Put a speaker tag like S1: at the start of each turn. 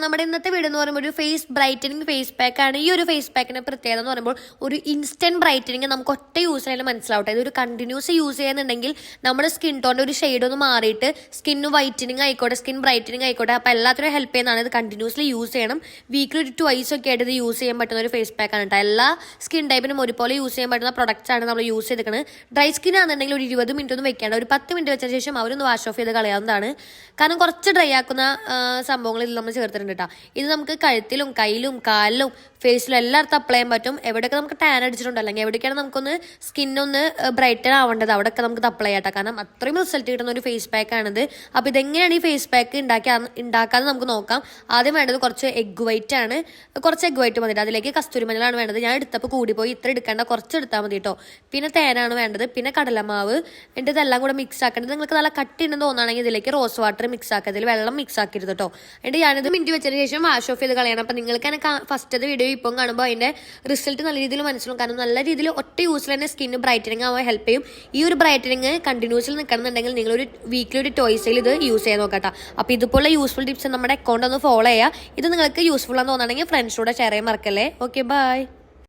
S1: നമ്മുടെ ഇന്നത്തെ വീഡിയോ എന്ന് പറയുമ്പോൾ ഒരു ഫേസ് ബ്രൈറ്റനിങ് ഫേസ് പാക്ക് ആണ്. ഈ ഒരു ഫേസ് പാക്കിന്റെ പ്രത്യേകത എന്ന് പറയുമ്പോൾ ഒരു ഇൻസ്റ്റന്റ് ബ്രൈറ്റനിങ് നമുക്ക് ഒറ്റ യൂസ് ചെയ്യാൻ മനസ്സിലാവട്ടെ. ഇതൊരു കണ്ടിന്യൂസ് യൂസ് ചെയ്യുന്നുണ്ടെങ്കിൽ നമ്മുടെ സ്കിൻ ടോണിന്റെ ഒരു ഷെയ്ഡ് ഒന്ന് മാറിയിട്ട് സ്കിന്ന് വൈറ്റനിങ് ആയിക്കോട്ടെ, സ്കിൻ ബ്രൈറ്റനിങ് ആയിക്കോട്ടെ, അപ്പോൾ എല്ലാത്തിനും ഹെൽപ്പ് ചെയ്യുന്നതാണ്. ഇത് കണ്ടിന്യൂസ്ലി യൂസ് ചെയ്യണം. വീക്കിലി ഒരു 2 ഒക്കെ ആയിട്ട് ഇത് യൂസ് ചെയ്യാൻ പറ്റുന്ന ഒരു ഫേസ് പാക്ക് ആണ് കേട്ടോ. എല്ലാ സ്കിൻ ടൈപ്പിനും ഒരുപോലെ യൂസ് ചെയ്യാൻ പറ്റുന്ന പ്രൊഡക്ട്സ് ആണ് നമ്മൾ യൂസ് ചെയ്തിരിക്കുന്നത്. ഡ്രൈ സ്കിൻ ആണെന്നുണ്ടെങ്കിൽ ഒരു 20 മിനിറ്റ് ഒന്നും വെക്കേണ്ട, ഒരു 10 മിനിറ്റ് വെച്ച ശേഷം അവരൊന്ന് വാഷ് ഓഫ് ചെയ്ത് കളയാവുന്നതാണ്. കാരണം കുറച്ച് ഡ്രൈ ആക്കുന്ന സംഭവങ്ങൾ ഇതിൽ നമ്മൾ ചേർത്തിട്ടുണ്ട് കേട്ടോ. ഇത് നമുക്ക് കഴുത്തിലും കയ്യിലും കാലിലും ഫേസിലും എല്ലായിടത്തും അപ്ലൈ ചെയ്യാൻ പറ്റും. എവിടെയൊക്കെ നമുക്ക് ടാൻ അടിച്ചിട്ടുണ്ട്, അല്ലെങ്കിൽ എവിടേക്കാണ് നമുക്കൊന്ന് സ്കിന്നൊന്ന് ബ്രൈറ്റൻ ആവേണ്ടത് അവിടെയൊക്കെ നമുക്ക് അപ്ലൈ ചെയ്യാം. കാരണം അത്രയും റിസൾട്ട് കിട്ടുന്ന ഒരു ഫേസ് പാക്ക് ആണിത്. അപ്പോൾ ഇതെങ്ങനെയാണ് ഈ ഫേസ് പാക്ക് ഉണ്ടാക്കാതെ നമുക്ക് നോക്കാം. ആദ്യം വേണ്ടത് കുറച്ച് എഗ് വൈറ്റ് ആണ്. കുറച്ച് എഗ് വൈറ്റ് മതി. അതിലേക്ക് കസ്തൂരി മഞ്ഞളാണ് വേണ്ടത്. ഞാൻ എടുത്തപ്പോൾ കൂടിപ്പോയി, ഇത്ര എടുക്കേണ്ട, കുറച്ച് എടുത്താൽ മതി കേട്ടോ. പിന്നെ തേനാണ് വേണ്ടത്, പിന്നെ കടലമാവ്. എന്നിട്ട് ഇതെല്ലാം കൂടെ മിക്സ് ആക്കേണ്ടത്. നിങ്ങൾക്ക് നല്ല കട്ടി ഉണ്ടെന്ന് തോന്നുകയാണെങ്കിൽ ഇതിലേക്ക് റോസ് വാട്ടർ മിക്സ് ആക്കുക, ഇതിൽ വെള്ളം മിക്സ് ആക്കരുത് കേട്ടോ. എന്നിട്ട് ഞാനിത് മിനിറ്റ് വെച്ചതിന് ശേഷം വാഷ് ഓഫ് ചെയ്ത് കളയണം. അപ്പം നിങ്ങൾക്ക് തന്നെ ഫസ്റ്റത്തെ വീഡിയോ ഇപ്പം കാണുമ്പോൾ അതിൻ്റെ റിസൾട്ട് നല്ല രീതിയിൽ മനസ്സിലാവും. കാരണം നല്ല രീതിയിൽ ഒറ്റ യൂസിൽ തന്നെ സ്കിന്ന് ബ്രൈറ്റനിങ് ആവാൻ ഹെൽപ്പ് ചെയ്യും. ഈ ഒരു ബ്രൈറ്റനിങ് കണ്ടിന്യൂസിൽ നിൽക്കണമെന്നുണ്ടെങ്കിൽ നിങ്ങളൊരു വീക്കിലി ഒരു ടോയ്സിൽ ഇത് യൂസ് ചെയ്യാൻ നോക്കട്ടോ. അപ്പോൾ ഇതുപോലെ യൂസ്ഫുൾ ടിപ്സ് നമ്മുടെ അക്കൗണ്ട് ഒന്ന് ഫോളോ ചെയ്യുക. ഇത് നിങ്ങൾക്ക് യൂസ്ഫുൾ ആണെന്ന് തോന്നുകയാണെങ്കിൽ ഫ്രണ്ട്സിലൂടെ ഷെയർ ചെയ്യാൻ മറക്കല്ലേ. Okay, by.